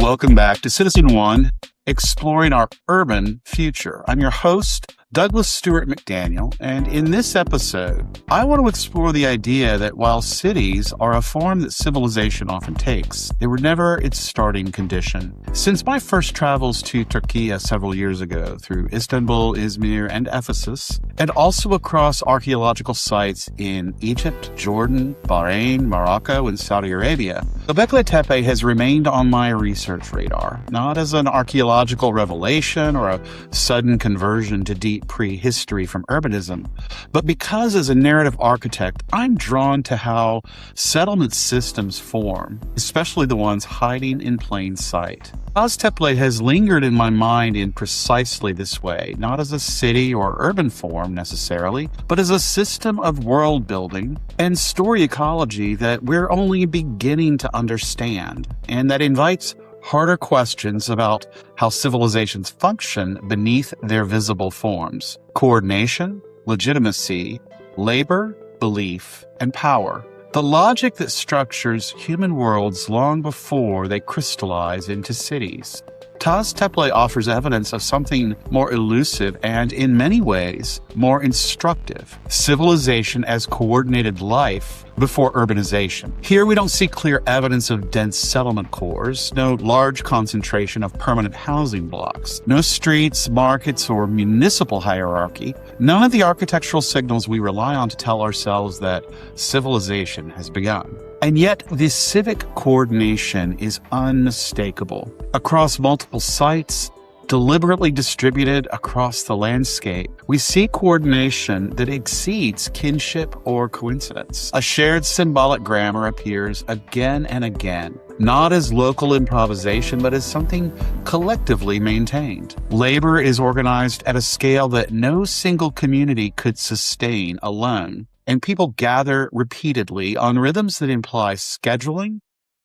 Welcome back to Citizen One, exploring our urban future. I'm your host, Douglas Stewart McDaniel, and in this episode, I want to explore the idea that while cities are a form that civilization often takes, they were never its starting condition. Since my first travels to Turkey several years ago through Istanbul, Izmir, and Ephesus, and also across archaeological sites in Egypt, Jordan, Bahrain, Morocco, and Saudi Arabia, Göbekli Tepe has remained on my research radar, not as an archaeological revelation or a sudden conversion to deep prehistory from urbanism, but because as a narrative architect, I'm drawn to how settlement systems form, especially the ones hiding in plain sight. Taş Tepeler has lingered in my mind in precisely this way, not as a city or urban form necessarily, but as a system of world building and story ecology that we're only beginning to understand, and that invites harder questions about how civilizations function beneath their visible forms: coordination, legitimacy, labor, belief, and power. The logic that structures human worlds long before they crystallize into cities. Taş Tepeler offers evidence of something more elusive and, in many ways, more instructive: civilization as coordinated life before urbanization. Here we don't see clear evidence of dense settlement cores, no large concentration of permanent housing blocks, no streets, markets, or municipal hierarchy, none of the architectural signals we rely on to tell ourselves that civilization has begun. And yet, this civic coordination is unmistakable. Across multiple sites, deliberately distributed across the landscape, we see coordination that exceeds kinship or coincidence. A shared symbolic grammar appears again and again, not as local improvisation, but as something collectively maintained. Labor is organized at a scale that no single community could sustain alone, and people gather repeatedly on rhythms that imply scheduling,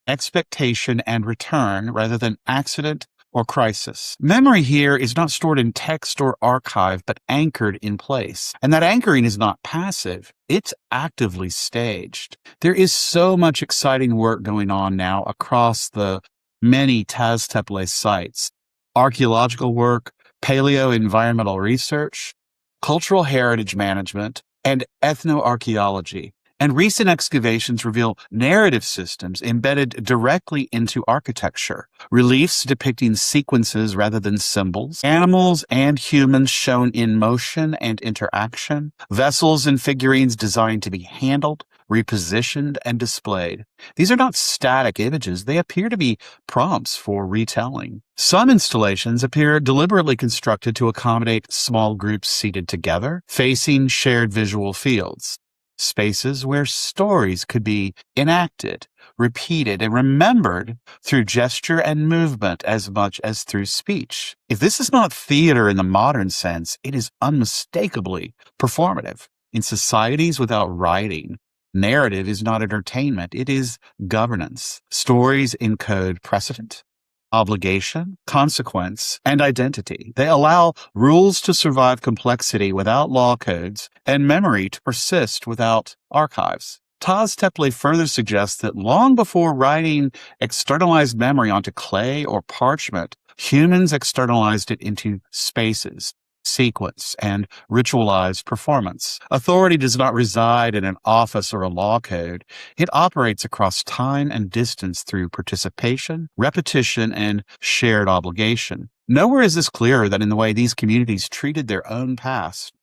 expectation, and return rather than accident or crisis. Memory here is not stored in text or archive, but anchored in place. And that anchoring is not passive, it's actively staged. There is so much exciting work going on now across the many Taş Tepeler sites: archaeological work, paleo-environmental research, cultural heritage management, and ethnoarchaeology. And recent excavations reveal narrative systems embedded directly into architecture, reliefs depicting sequences rather than symbols, animals and humans shown in motion and interaction, vessels and figurines designed to be handled, repositioned, and displayed. These are not static images, they appear to be prompts for retelling. Some installations appear deliberately constructed to accommodate small groups seated together, facing shared visual fields. Spaces where stories could be enacted, repeated, and remembered through gesture and movement as much as through speech. If this is not theater in the modern sense, it is unmistakably performative. In societies without writing, narrative is not entertainment, it is governance. Stories encode precedent, obligation, consequence, and identity. They allow rules to survive complexity without law codes and memory to persist without archives. Taş Tepeler further suggests that long before writing externalized memory onto clay or parchment, humans externalized it into spaces, sequence, and ritualized performance. Authority does not reside in an office or a law code. It operates across time and distance through participation, repetition, and shared obligation. Nowhere is this clearer than in the way these communities treated their own past.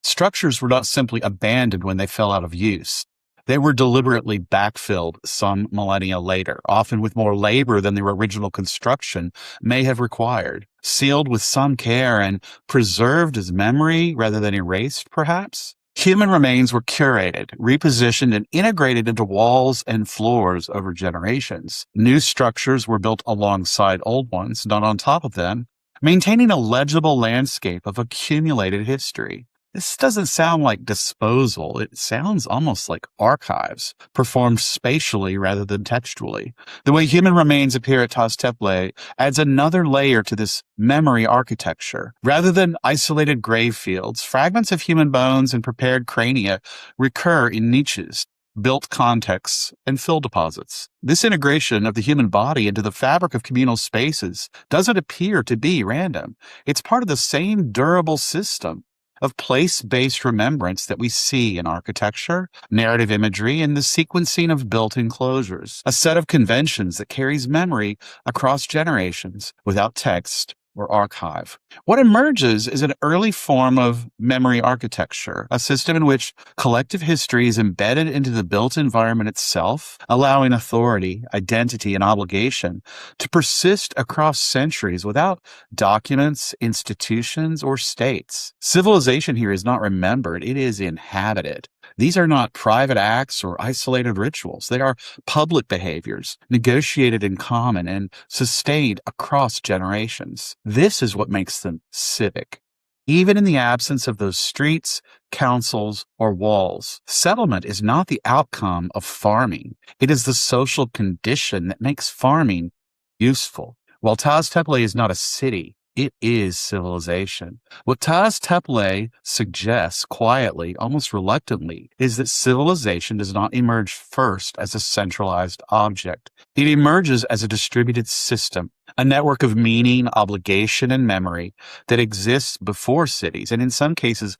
Structures were not simply abandoned when they fell out of use. They were deliberately backfilled some millennia later, often with more labor than their original construction may have required, sealed with some care and preserved as memory rather than erased, perhaps. Human remains were curated, repositioned, and integrated into walls and floors over generations. New structures were built alongside old ones, not on top of them, maintaining a legible landscape of accumulated history. This doesn't sound like disposal. It sounds almost like archives, performed spatially rather than textually. The way human remains appear at Taş Tepeler adds another layer to this memory architecture. Rather than isolated grave fields, fragments of human bones and prepared crania recur in niches, built contexts, and fill deposits. This integration of the human body into the fabric of communal spaces doesn't appear to be random. It's part of the same durable system of place-based remembrance that we see in architecture, narrative imagery, and the sequencing of built enclosures, a set of conventions that carries memory across generations without text or archive. What emerges is an early form of memory architecture, a system in which collective history is embedded into the built environment itself, allowing authority, identity, and obligation to persist across centuries without documents, institutions, or states. Civilization here is not remembered, it is inhabited. These are not private acts or isolated rituals. They are public behaviors, negotiated in common and sustained across generations. This is what makes them civic. Even in the absence of those streets, councils, or walls, settlement is not the outcome of farming. It is the social condition that makes farming useful. While Taş Tepeler is not a city, it is civilization. What Taş Tepeler suggests quietly, almost reluctantly, is that civilization does not emerge first as a centralized object. It emerges as a distributed system, a network of meaning, obligation, and memory that exists before cities, and in some cases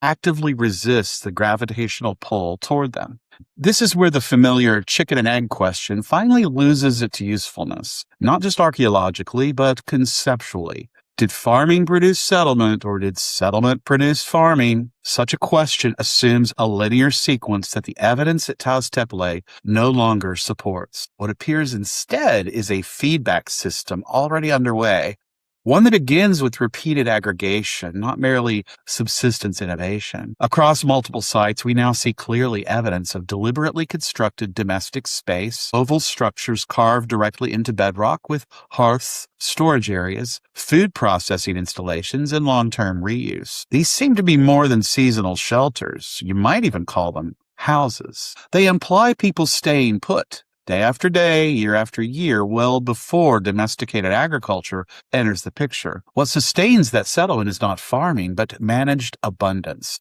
actively resists the gravitational pull toward them. This is where the familiar chicken and egg question finally loses its usefulness, not just archaeologically, but conceptually. Did farming produce settlement, or did settlement produce farming? Such a question assumes a linear sequence that the evidence at Taş Tepeler no longer supports. What appears instead is a feedback system already underway, one that begins with repeated aggregation, not merely subsistence innovation. Across multiple sites, we now see clearly evidence of deliberately constructed domestic space, oval structures carved directly into bedrock with hearths, storage areas, food processing installations, and long-term reuse. These seem to be more than seasonal shelters. You might even call them houses. They imply people staying put, day after day, year after year, well before domesticated agriculture enters the picture. What sustains that settlement is not farming, but managed abundance.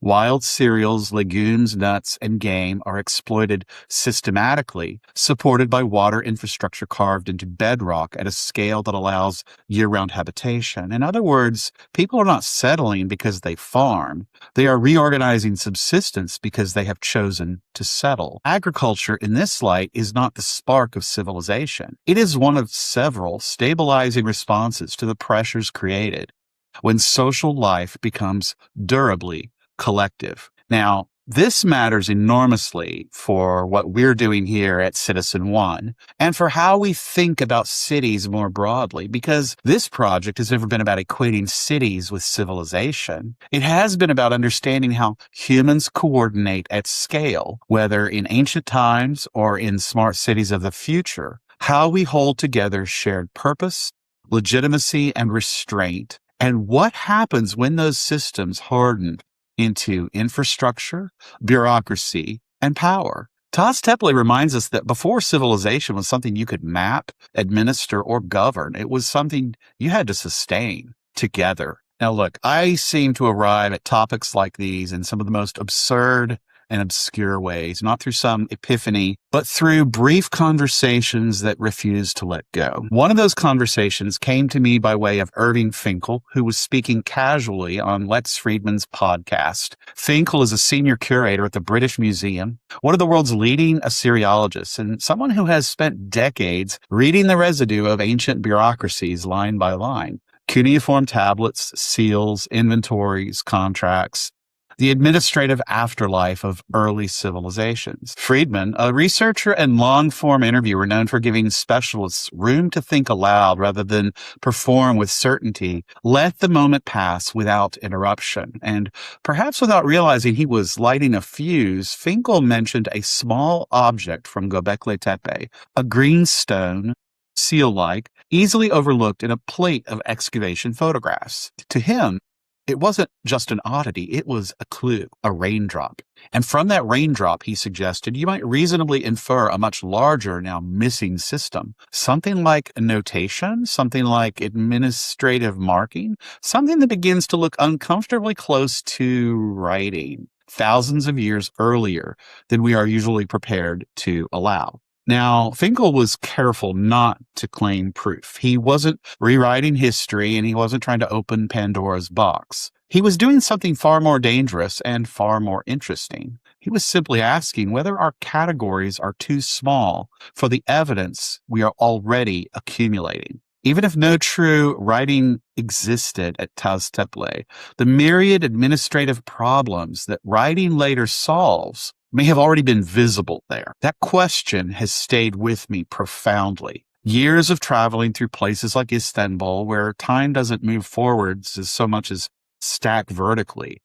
Wild cereals, legumes, nuts, and game are exploited systematically, supported by water infrastructure carved into bedrock at a scale that allows year-round habitation. In other words, people are not settling because they farm. They are reorganizing subsistence because they have chosen to settle. Agriculture, in this light, is not the spark of civilization. It is one of several stabilizing responses to the pressures created when social life becomes durably collective. Now, this matters enormously for what we're doing here at Citizen One and for how we think about cities more broadly, because this project has never been about equating cities with civilization. It has been about understanding how humans coordinate at scale, whether in ancient times or in smart cities of the future, how we hold together shared purpose, legitimacy, and restraint, and what happens when those systems harden into infrastructure, bureaucracy, and power. Taş Tepeler reminds us that before civilization was something you could map, administer, or govern, it was something you had to sustain together. Now look, I seem to arrive at topics like these in some of the most absurd and obscure ways, not through some epiphany, but through brief conversations that refuse to let go. One of those conversations came to me by way of Irving Finkel, who was speaking casually on Lex Friedman's podcast. Finkel is a senior curator at the British Museum, one of the world's leading Assyriologists, and someone who has spent decades reading the residue of ancient bureaucracies line by line. Cuneiform tablets, seals, inventories, contracts, the administrative afterlife of early civilizations. Friedman, a researcher and long-form interviewer known for giving specialists room to think aloud rather than perform with certainty, let the moment pass without interruption. And perhaps without realizing he was lighting a fuse, Finkel mentioned a small object from Göbekli Tepe, a green stone, seal-like, easily overlooked in a plate of excavation photographs. To him, it wasn't just an oddity, it was a clue, a raindrop. And from that raindrop, he suggested, you might reasonably infer a much larger, now missing system. Something like a notation, something like administrative marking, something that begins to look uncomfortably close to writing. thousands of years earlier than we are usually prepared to allow. Now, Finkel was careful not to claim proof. He wasn't rewriting history and he wasn't trying to open Pandora's box. He was doing something far more dangerous and far more interesting. He was simply asking whether our categories are too small for the evidence we are already accumulating. Even if no true writing existed at Taş Tepeler, the myriad administrative problems that writing later solves may have already been visible there. That question has stayed with me profoundly. Years of traveling through places like Istanbul, where time doesn't move forwards as so much as stack vertically,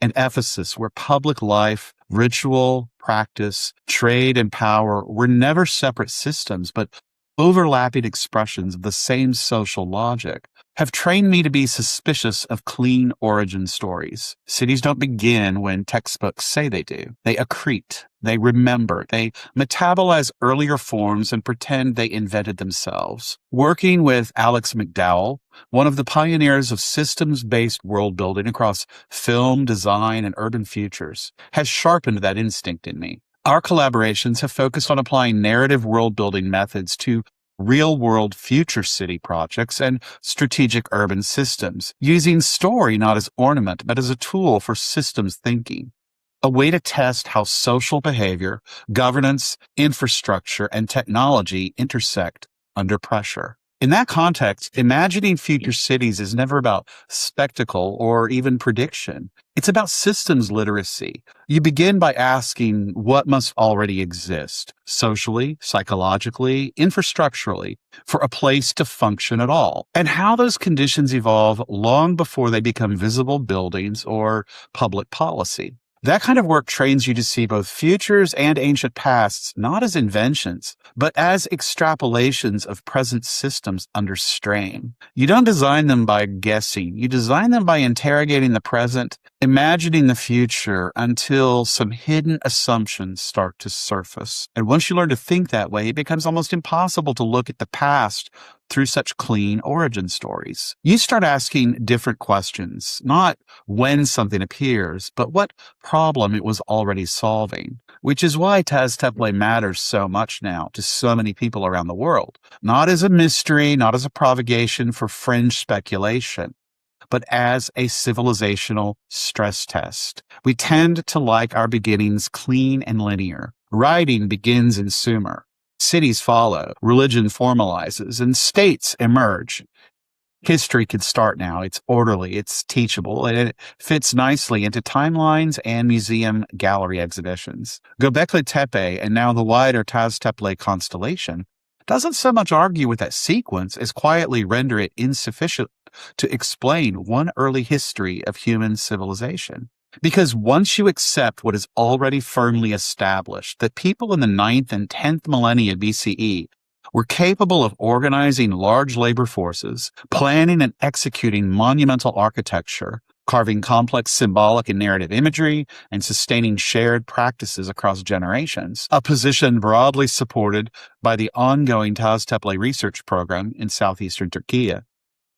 and Ephesus, where public life, ritual, practice, trade, and power were never separate systems, but overlapping expressions of the same social logic, have trained me to be suspicious of clean origin stories. Cities don't begin when textbooks say they do. They accrete, they remember, they metabolize earlier forms and pretend they invented themselves. Working with Alex McDowell, one of the pioneers of systems-based world building across film, design, and urban futures, has sharpened that instinct in me. Our collaborations have focused on applying narrative world-building methods to real-world future city projects and strategic urban systems, using story not as ornament, but as a tool for systems thinking, a way to test how social behavior, governance, infrastructure, and technology intersect under pressure. In that context, imagining future cities is never about spectacle or even prediction. It's about systems literacy. You begin by asking what must already exist, socially, psychologically, infrastructurally, for a place to function at all, and how those conditions evolve long before they become visible buildings or public policy. That kind of work trains you to see both futures and ancient pasts not as inventions, but as extrapolations of present systems under strain. You don't design them by guessing. You design them by interrogating the present, imagining the future until some hidden assumptions start to surface. And once you learn to think that way, it becomes almost impossible to look at the past through such clean origin stories. You start asking different questions, not when something appears, but what problem it was already solving, which is why Taş Tepeler matters so much now to so many people around the world, not as a mystery, not as a provocation for fringe speculation, but as a civilizational stress test. We tend to like our beginnings clean and linear. Writing begins in Sumer. Cities follow, religion formalizes, and states emerge. History can start now. It's orderly, it's teachable, and it fits nicely into timelines and museum gallery exhibitions. Göbekli Tepe, and now the wider Taş Tepeler constellation, doesn't so much argue with that sequence as quietly render it insufficient to explain one early history of human civilization. Because once you accept what is already firmly established, that people in the 9th and 10th millennia BCE were capable of organizing large labor forces, planning and executing monumental architecture, carving complex symbolic and narrative imagery, and sustaining shared practices across generations, a position broadly supported by the ongoing Taş Tepeler research program in southeastern Turkey,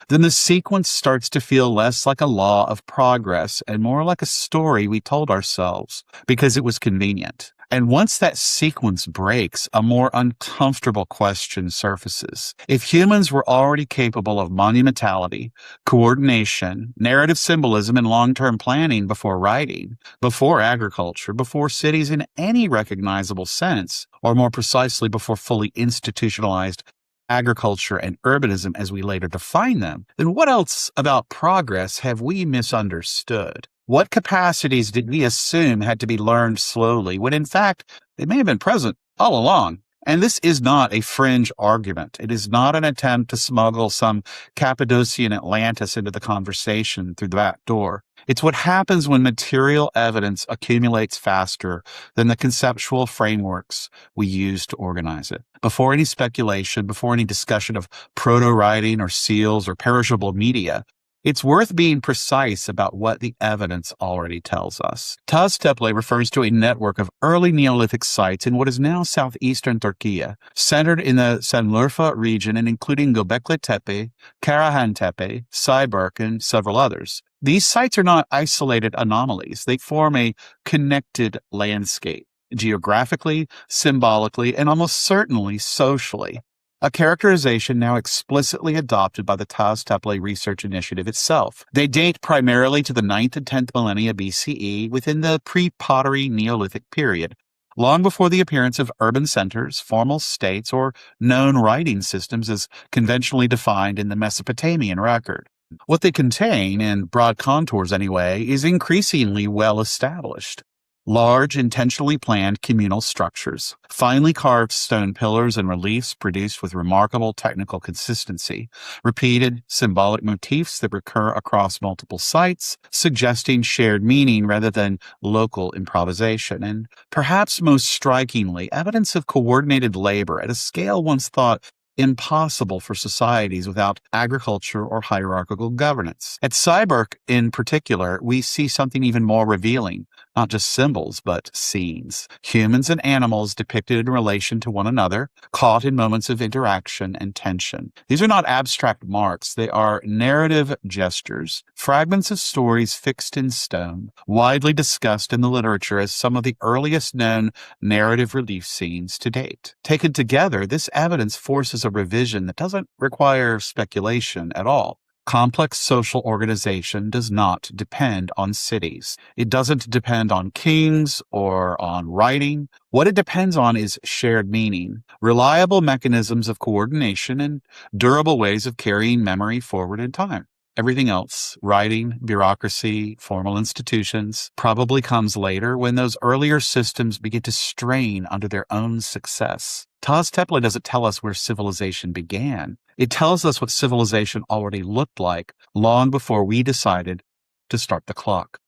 then the sequence starts to feel less like a law of progress and more like a story we told ourselves because it was convenient. And once that sequence breaks, a more uncomfortable question surfaces. If humans were already capable of monumentality, coordination, narrative symbolism, and long-term planning before writing, before agriculture, before cities in any recognizable sense, or more precisely before fully institutionalized agriculture and urbanism as we later define them, then what else about progress have we misunderstood? What capacities did we assume had to be learned slowly when in fact they may have been present all along? And this is not a fringe argument. It is not an attempt to smuggle some Cappadocian Atlantis into the conversation through the back door. It's what happens when material evidence accumulates faster than the conceptual frameworks we use to organize it. Before any speculation, before any discussion of proto-writing or seals or perishable media, It's worth being precise about what the evidence already tells us. Taş Tepeler refers to a network of early Neolithic sites in what is now southeastern Turkey, centered in the Şanlıurfa region and including Göbekli Tepe, Karahan Tepe, Sayburk, and several others. These sites are not isolated anomalies. They form a connected landscape, geographically, symbolically, and almost certainly socially. A characterization now explicitly adopted by the Taş Tepeler Research Initiative itself. They date primarily to the 9th and 10th millennia BCE within the pre-pottery Neolithic period, long before the appearance of urban centers, formal states, or known writing systems as conventionally defined in the Mesopotamian record. What they contain, in broad contours anyway, is increasingly well established. Large, intentionally planned communal structures, finely carved stone pillars and reliefs produced with remarkable technical consistency, repeated symbolic motifs that recur across multiple sites, suggesting shared meaning rather than local improvisation, and perhaps most strikingly, evidence of coordinated labor at a scale once thought impossible for societies without agriculture or hierarchical governance. At Sayburk, in particular, we see something even more revealing, not just symbols, but scenes. Humans and animals depicted in relation to one another, caught in moments of interaction and tension. These are not abstract marks, they are narrative gestures, fragments of stories fixed in stone, widely discussed in the literature as some of the earliest known narrative relief scenes to date. Taken together, this evidence forces a revision that doesn't require speculation at all. Complex social organization does not depend on cities. It doesn't depend on kings or on writing. What it depends on is shared meaning, reliable mechanisms of coordination, and durable ways of carrying memory forward in time. Everything else, writing, bureaucracy, formal institutions, probably comes later when those earlier systems begin to strain under their own success. Taş Tepeler doesn't tell us where civilization began. It tells us what civilization already looked like long before we decided to start the clock.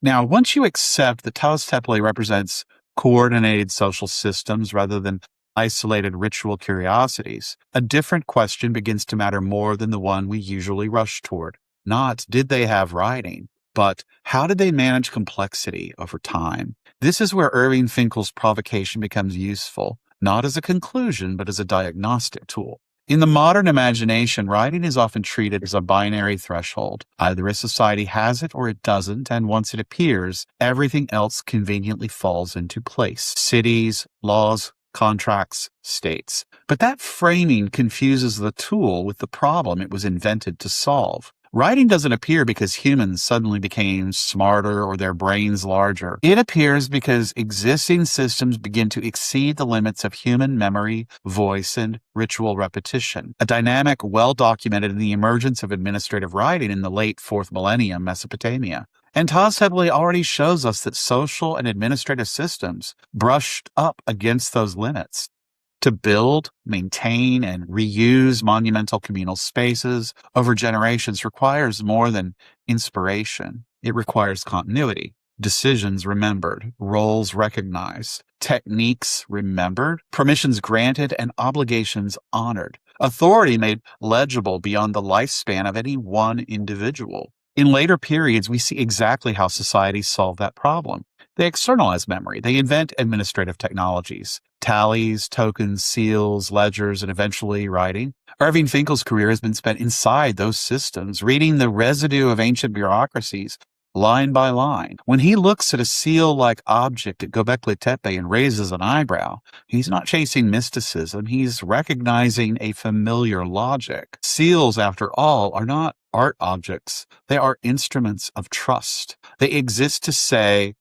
Now, once you accept that Taş Tepeler represents coordinated social systems rather than isolated ritual curiosities, a different question begins to matter more than the one we usually rush toward. Not, did they have writing, but how did they manage complexity over time? This is where Irving Finkel's provocation becomes useful, not as a conclusion, but as a diagnostic tool. In the modern imagination, writing is often treated as a binary threshold. Either a society has it or it doesn't, and once it appears, everything else conveniently falls into place. Cities, laws, contracts, states. But that framing confuses the tool with the problem it was invented to solve. Writing doesn't appear because humans suddenly became smarter or their brains larger. It appears because existing systems begin to exceed the limits of human memory, voice, and ritual repetition, a dynamic well documented in the emergence of administrative writing in the late 4th millennium Mesopotamia. And Taş Tepeler already shows us that social and administrative systems brushed up against those limits. To build, maintain, and reuse monumental communal spaces over generations requires more than inspiration. It requires continuity, decisions remembered, roles recognized, techniques remembered, permissions granted, and obligations honored, authority made legible beyond the lifespan of any one individual. In later periods, we see exactly how societies solve that problem. They externalize memory. They invent administrative technologies, tallies, tokens, seals, ledgers, and eventually writing. Irving Finkel's career has been spent inside those systems, reading the residue of ancient bureaucracies line by line. When he looks at a seal-like object at Göbekli Tepe and raises an eyebrow, he's not chasing mysticism. He's recognizing a familiar logic. Seals, after all, are not art objects. They are instruments of trust. They exist to say,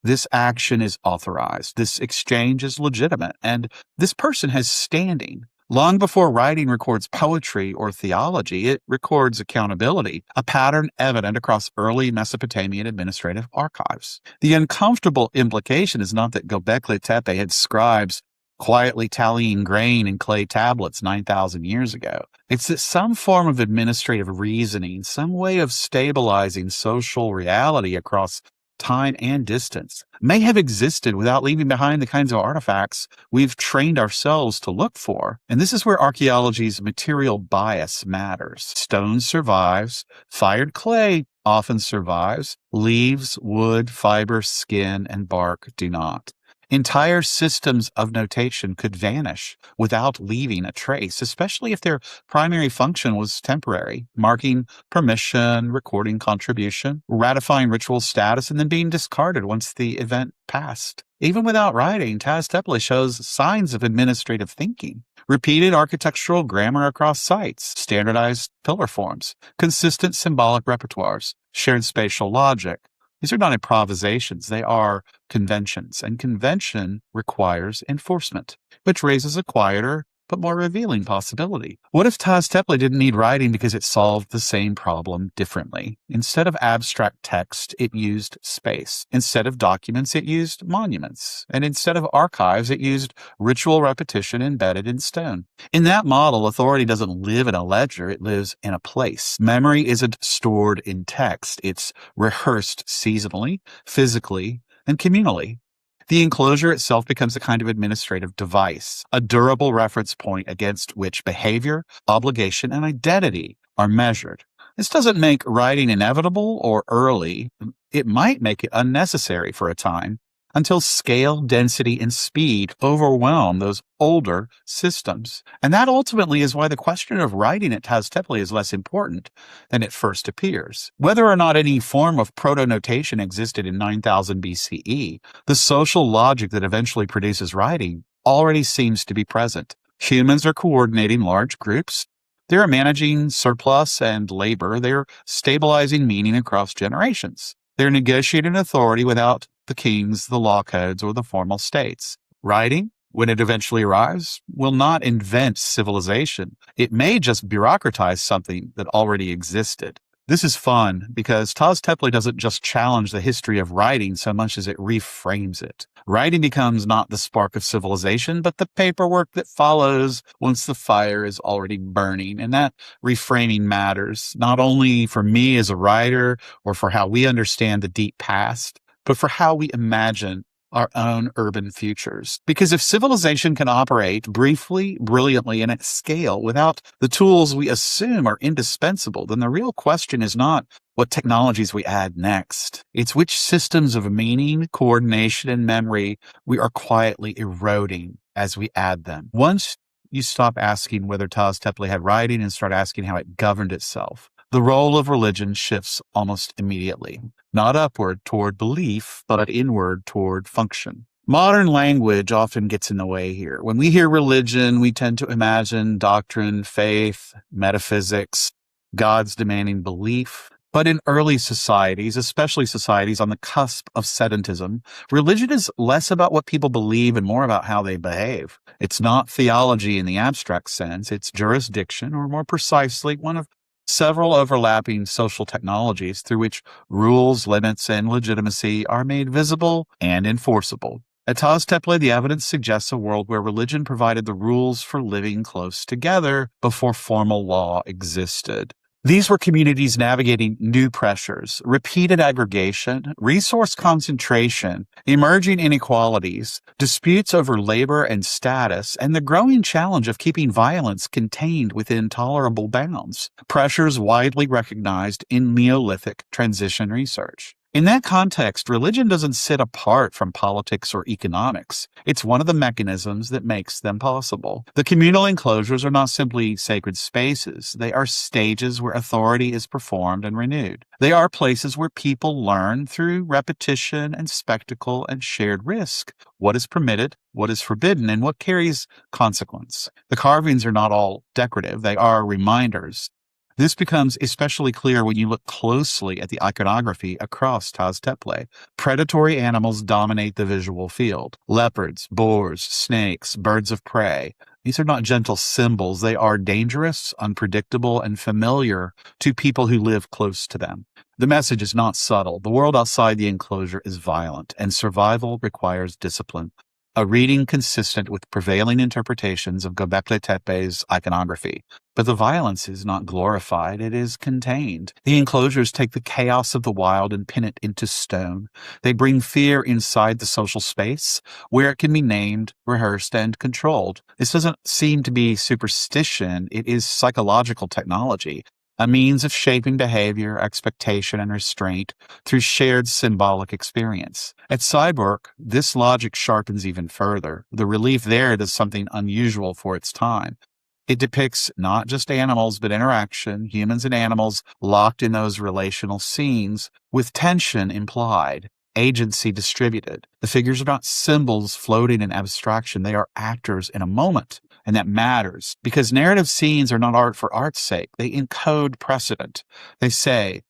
this action is authorized, this exchange is legitimate, and this person has standing. Long before writing records poetry or theology, it records accountability, a pattern evident across early Mesopotamian administrative archives. The uncomfortable implication is not that Göbekli Tepe had scribes quietly tallying grain in clay tablets 9,000 years ago. It's that some form of administrative reasoning, some way of stabilizing social reality across time, and distance, may have existed without leaving behind the kinds of artifacts we've trained ourselves to look for. And this is where archaeology's material bias matters. Stone survives, fired clay often survives, leaves, wood, fiber, skin, and bark do not. Entire systems of notation could vanish without leaving a trace, especially if their primary function was temporary, marking permission, recording contribution, ratifying ritual status, and then being discarded once the event passed. Even without writing, Taş Tepeler shows signs of administrative thinking. Repeated architectural grammar across sites, standardized pillar forms, consistent symbolic repertoires, shared spatial logic. These are not improvisations, they are conventions, and convention requires enforcement, which raises a quieter but more revealing possibility. What if Taş Tepeler didn't need writing because it solved the same problem differently? Instead of abstract text, it used space. Instead of documents, it used monuments. And instead of archives, it used ritual repetition embedded in stone. In that model, authority doesn't live in a ledger, it lives in a place. Memory isn't stored in text, it's rehearsed seasonally, physically, and communally. The enclosure itself becomes a kind of administrative device, a durable reference point against which behavior, obligation, and identity are measured. This doesn't make writing inevitable or early. It might make it unnecessary for a time until scale, density, and speed overwhelm those older systems. And that ultimately is why the question of writing at Taş Tepeler is less important than it first appears. Whether or not any form of proto-notation existed in 9000 BCE, the social logic that eventually produces writing already seems to be present. Humans are coordinating large groups. They're managing surplus and labor. They're stabilizing meaning across generations. They're negotiating authority without the kings, the law codes, or the formal states. Writing, when it eventually arrives, will not invent civilization. It may just bureaucratize something that already existed. This is fun because Taş Tepeler doesn't just challenge the history of writing so much as it reframes it. Writing becomes not the spark of civilization, but the paperwork that follows once the fire is already burning. And that reframing matters, not only for me as a writer or for how we understand the deep past, but for how we imagine our own urban futures. Because if civilization can operate briefly, brilliantly, and at scale without the tools we assume are indispensable, then the real question is not what technologies we add next. It's which systems of meaning, coordination, and memory we are quietly eroding as we add them. Once you stop asking whether Taş Tepeler had writing and start asking how it governed itself, the role of religion shifts almost immediately, not upward toward belief, but inward toward function. Modern language often gets in the way here. When we hear religion, we tend to imagine doctrine, faith, metaphysics, gods demanding belief. But in early societies, especially societies on the cusp of sedentism, religion is less about what people believe and more about how they behave. It's not theology in the abstract sense, it's jurisdiction, or more precisely, one of several overlapping social technologies through which rules, limits, and legitimacy are made visible and enforceable. At Taş Tepeler, the evidence suggests a world where religion provided the rules for living close together before formal law existed. These were communities navigating new pressures, repeated aggregation, resource concentration, emerging inequalities, disputes over labor and status, and the growing challenge of keeping violence contained within tolerable bounds, pressures widely recognized in Neolithic transition research. In that context, religion doesn't sit apart from politics or economics. It's one of the mechanisms that makes them possible. The communal enclosures are not simply sacred spaces. They are stages where authority is performed and renewed. They are places where people learn through repetition and spectacle and shared risk what is permitted, what is forbidden, and what carries consequence. The carvings are not all decorative. They are reminders. This becomes especially clear when you look closely at the iconography across Taş Tepeler. Predatory animals dominate the visual field. Leopards, boars, snakes, birds of prey. These are not gentle symbols. They are dangerous, unpredictable, and familiar to people who live close to them. The message is not subtle. The world outside the enclosure is violent, and survival requires discipline. a reading consistent with prevailing interpretations of Göbekli Tepe's iconography. But the violence is not glorified, it is contained. The enclosures take the chaos of the wild and pin it into stone. They bring fear inside the social space, where it can be named, rehearsed, and controlled. This doesn't seem to be superstition, it is psychological technology, a means of shaping behavior, expectation, and restraint through shared symbolic experience. At Cyborg, this logic sharpens even further. The relief there does something unusual for its time. It depicts not just animals, but interaction, humans and animals locked in those relational scenes, with tension implied, agency distributed. The figures are not symbols floating in abstraction, they are actors in a moment. And that matters, because narrative scenes are not art for art's sake. They encode precedent. They say,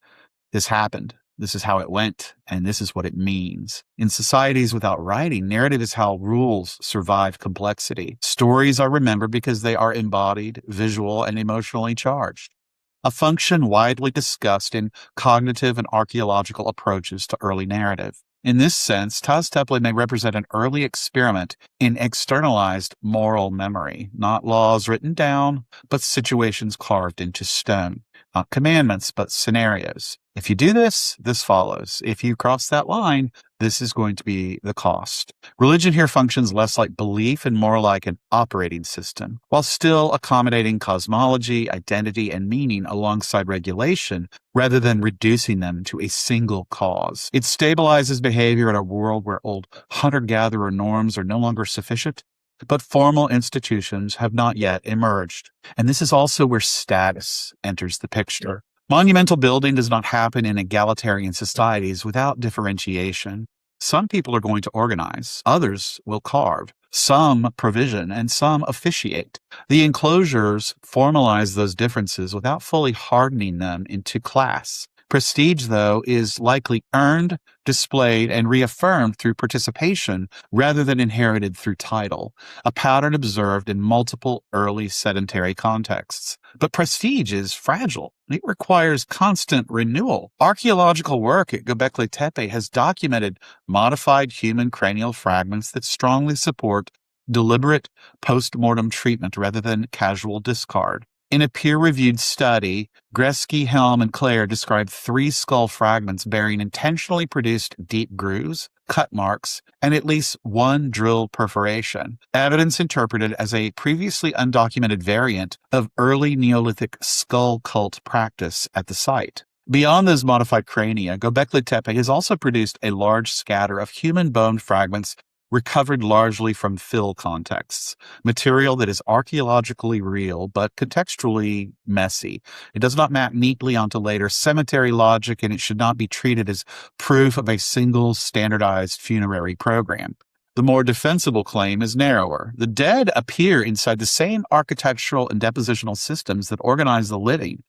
this happened, this is how it went, and this is what it means. In societies without writing, narrative is how rules survive complexity. Stories are remembered because they are embodied, visual, and emotionally charged. A function widely discussed in cognitive and archaeological approaches to early narrative. In this sense, Taş Tepeler may represent an early experiment in externalized moral memory, not laws written down, but situations carved into stone, not commandments, but scenarios. If you do this, this follows. If you cross that line, this is going to be the cost. Religion here functions less like belief and more like an operating system, while still accommodating cosmology, identity, and meaning alongside regulation, rather than reducing them to a single cause. It stabilizes behavior in a world where old hunter-gatherer norms are no longer sufficient, but formal institutions have not yet emerged. And this is also where status enters the picture. Monumental building does not happen in egalitarian societies without differentiation. Some people are going to organize, others will carve, some provision, and some officiate. The enclosures formalize those differences without fully hardening them into class. Prestige, though, is likely earned, displayed, and reaffirmed through participation rather than inherited through title, a pattern observed in multiple early sedentary contexts. But prestige is fragile. It requires constant renewal. Archaeological work at Göbekli Tepe has documented modified human cranial fragments that strongly support deliberate post-mortem treatment rather than casual discard. In a peer-reviewed study, Gresky, Helm, and Clare described 3 skull fragments bearing intentionally produced deep grooves, cut marks, and at least 1 drill perforation, evidence interpreted as a previously undocumented variant of early Neolithic skull cult practice at the site. Beyond those modified crania, Göbekli Tepe has also produced a large scatter of human bone fragments recovered largely from fill contexts, material that is archaeologically real but contextually messy. It does not map neatly onto later cemetery logic, and it should not be treated as proof of a single standardized funerary program. The more defensible claim is narrower. The dead appear inside the same architectural and depositional systems that organize the living.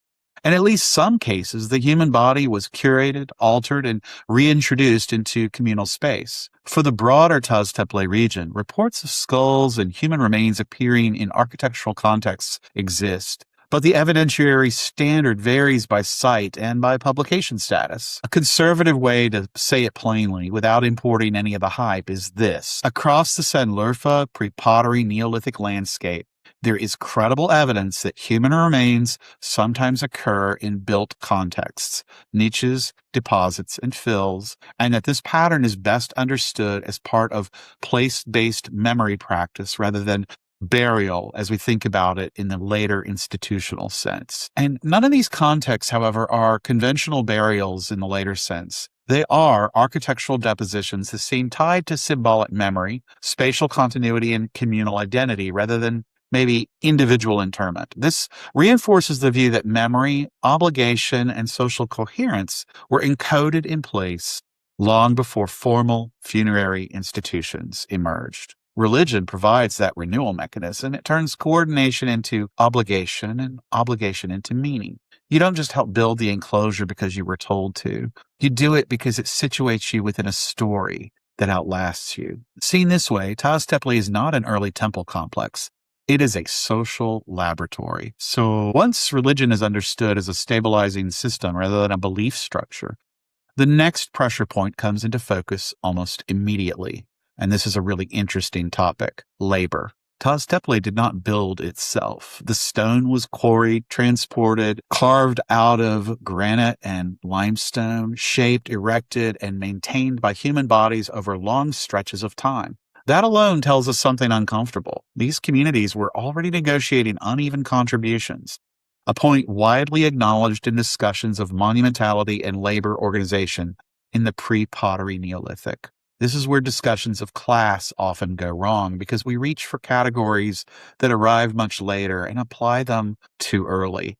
In at least some cases, the human body was curated, altered, and reintroduced into communal space. For the broader Taş Tepeler region, reports of skulls and human remains appearing in architectural contexts exist, but the evidentiary standard varies by site and by publication status. A conservative way to say it plainly, without importing any of the hype, is this. Across the Şanlıurfa pre-pottery Neolithic landscape, there is credible evidence that human remains sometimes occur in built contexts, niches, deposits, and fills, and that this pattern is best understood as part of place-based memory practice rather than burial as we think about it in the later institutional sense. And none of these contexts, however, are conventional burials in the later sense. They are architectural depositions that seem tied to symbolic memory, spatial continuity, and communal identity rather than maybe individual interment. This reinforces the view that memory, obligation, and social coherence were encoded in place long before formal funerary institutions emerged. Religion provides that renewal mechanism. It turns coordination into obligation and obligation into meaning. You don't just help build the enclosure because you were told to. You do it because it situates you within a story that outlasts you. Seen this way, Taş Tepeler is not an early temple complex. It is a social laboratory. So once religion is understood as a stabilizing system rather than a belief structure, the next pressure point comes into focus almost immediately: And this is a really interesting topic: labor. Taş Tepeler did not build itself. The stone was quarried, transported, carved out of granite and limestone, shaped, erected, and maintained by human bodies over long stretches of time. That alone tells us something uncomfortable. These communities were already negotiating uneven contributions, a point widely acknowledged in discussions of monumentality and labor organization in the pre-pottery Neolithic. This is where discussions of class often go wrong, because we reach for categories that arrive much later and apply them too early.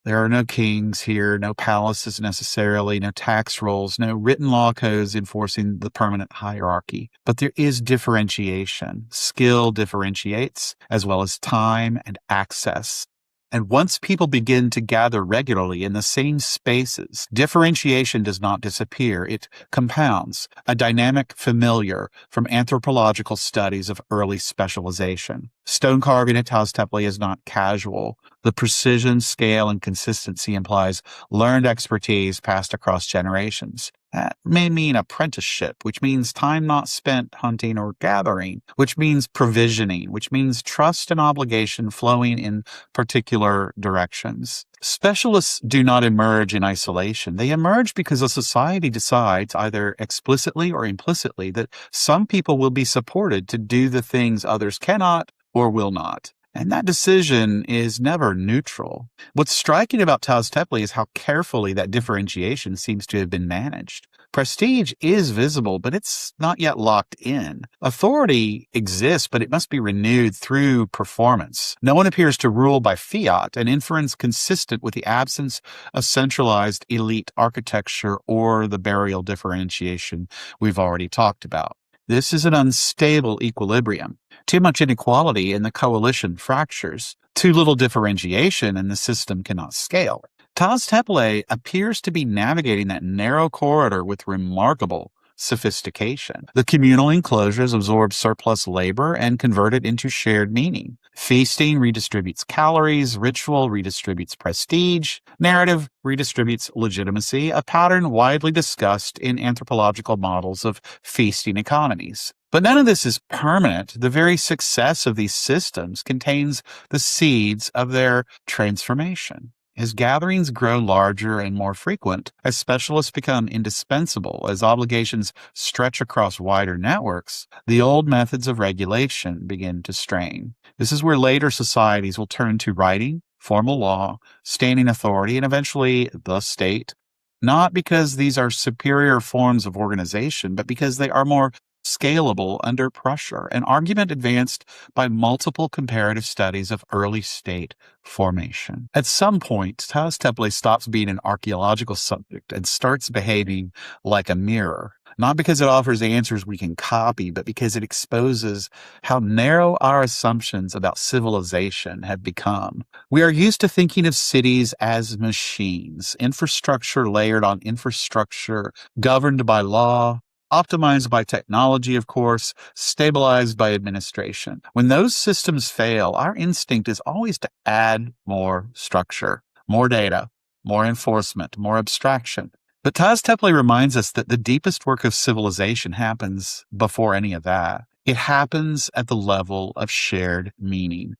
There are no kings here, no palaces necessarily, no tax rolls, no written law codes enforcing the permanent hierarchy. But there is differentiation. Skill differentiates, as well as time and access. And once people begin to gather regularly in the same spaces, differentiation does not disappear. It compounds, a dynamic familiar from anthropological studies of early specialization. Stone carving at Taş Tepeler is not casual. The precision, scale, and consistency implies learned expertise passed across generations. That may mean apprenticeship, which means time not spent hunting or gathering, which means provisioning, which means trust and obligation flowing in particular directions. Specialists do not emerge in isolation. They emerge because a society decides, either explicitly or implicitly, that some people will be supported to do the things others cannot or will not. And that decision is never neutral. What's striking about Taş Tepeler is how carefully that differentiation seems to have been managed. Prestige is visible, but it's not yet locked in. Authority exists, but it must be renewed through performance. No one appears to rule by fiat, an inference consistent with the absence of centralized elite architecture or the burial differentiation we've already talked about. This is an unstable equilibrium. Too much inequality and the coalition fractures. Too little differentiation and the system cannot scale. Taş Tepeler appears to be navigating that narrow corridor with remarkable sophistication. The communal enclosures absorb surplus labor and convert it into shared meaning. Feasting redistributes calories, ritual redistributes prestige, narrative redistributes legitimacy, a pattern widely discussed in anthropological models of feasting economies. But none of this is permanent. The very success of these systems contains the seeds of their transformation. As gatherings grow larger and more frequent, as specialists become indispensable, as obligations stretch across wider networks, the old methods of regulation begin to strain. This is where later societies will turn to writing, formal law, standing authority, and eventually the state, not because these are superior forms of organization, but because they are more scalable under pressure, an argument advanced by multiple comparative studies of early state formation. At some point, Taş Tepeler stops being an archaeological subject and starts behaving like a mirror, not because it offers answers we can copy, but because it exposes how narrow our assumptions about civilization have become. We are used to thinking of cities as machines, infrastructure layered on infrastructure, governed by law, optimized by technology, of course, stabilized by administration. When those systems fail, our instinct is always to add more structure, more data, more enforcement, more abstraction. But Taş Tepeler reminds us that the deepest work of civilization happens before any of that. It happens at the level of shared meaning.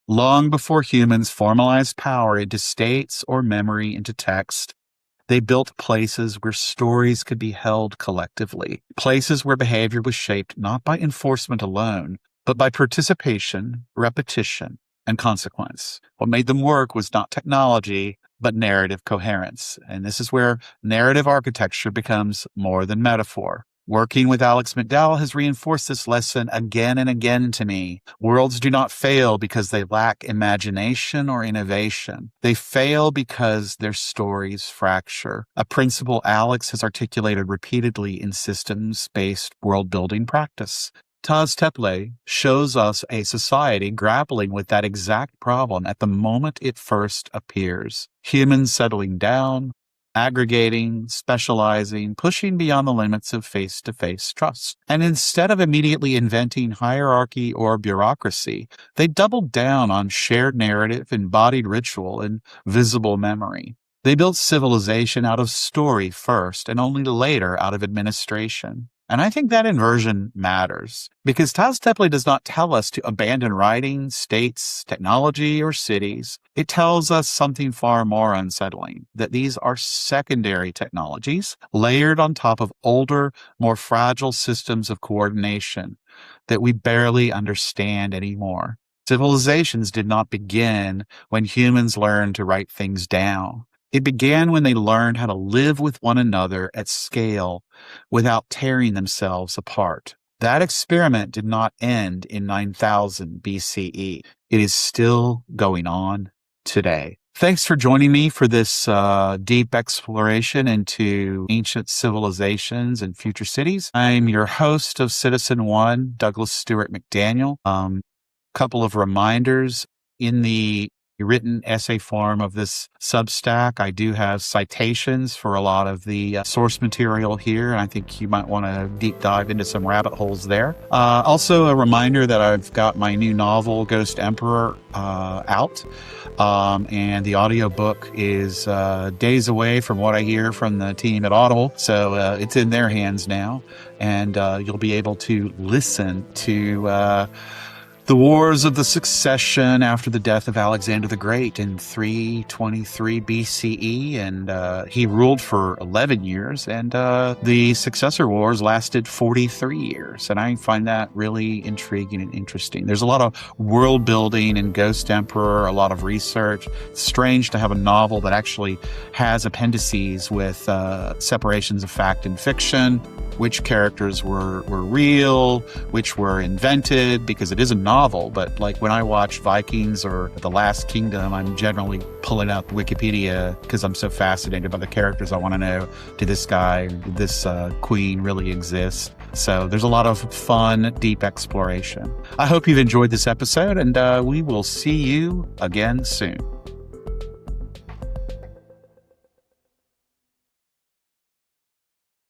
Long before humans formalized power into states or memory into text, they built places where stories could be held collectively, places where behavior was shaped not by enforcement alone, but by participation, repetition, and consequence. What made them work was not technology, but narrative coherence. And this is where narrative architecture becomes more than metaphor. Working with Alex McDowell has reinforced this lesson again and again to me. Worlds do not fail because they lack imagination or innovation. They fail because their stories fracture, a principle Alex has articulated repeatedly in systems-based world-building practice. Taş Tepeler shows us a society grappling with that exact problem at the moment it first appears. Humans settling down, aggregating, specializing, pushing beyond the limits of face-to-face trust. And instead of immediately inventing hierarchy or bureaucracy, they doubled down on shared narrative, embodied ritual, and visible memory. They built civilization out of story first, and only later out of administration. And I think that inversion matters because Taş Tepeler does not tell us to abandon writing, states, technology, or cities. It tells us something far more unsettling, that these are secondary technologies layered on top of older, more fragile systems of coordination that we barely understand anymore. Civilizations did not begin when humans learned to write things down. It began when they learned how to live with one another at scale without tearing themselves apart. That experiment did not end in 9000 BCE. It is still going on today. Thanks for joining me for this deep exploration into ancient civilizations and future cities. I'm your host of Citizen One, Douglas Stewart McDaniel. Couple of reminders in the written essay form of this Substack. I do have citations for a lot of the source material here. And I think you might want to deep dive into some rabbit holes there. Also a reminder that I've got my new novel, Ghost Emperor, out. And the audiobook is days away from what I hear from the team at Audible. So it's in their hands now. And you'll be able to listen to the wars of the succession after the death of Alexander the Great in 323 BCE, and he ruled for 11 years, and the successor wars lasted 43 years, and I find that really intriguing and interesting. There's a lot of world building in Ghost Emperor, a lot of research. It's strange to have a novel that actually has appendices with separations of fact and fiction, which characters were real, which were invented, because it is a novel. But like when I watch Vikings or The Last Kingdom, I'm generally pulling out Wikipedia because I'm so fascinated by the characters. I want to know, did this guy, this queen really exist? So there's a lot of fun, deep exploration. I hope you've enjoyed this episode, and we will see you again soon.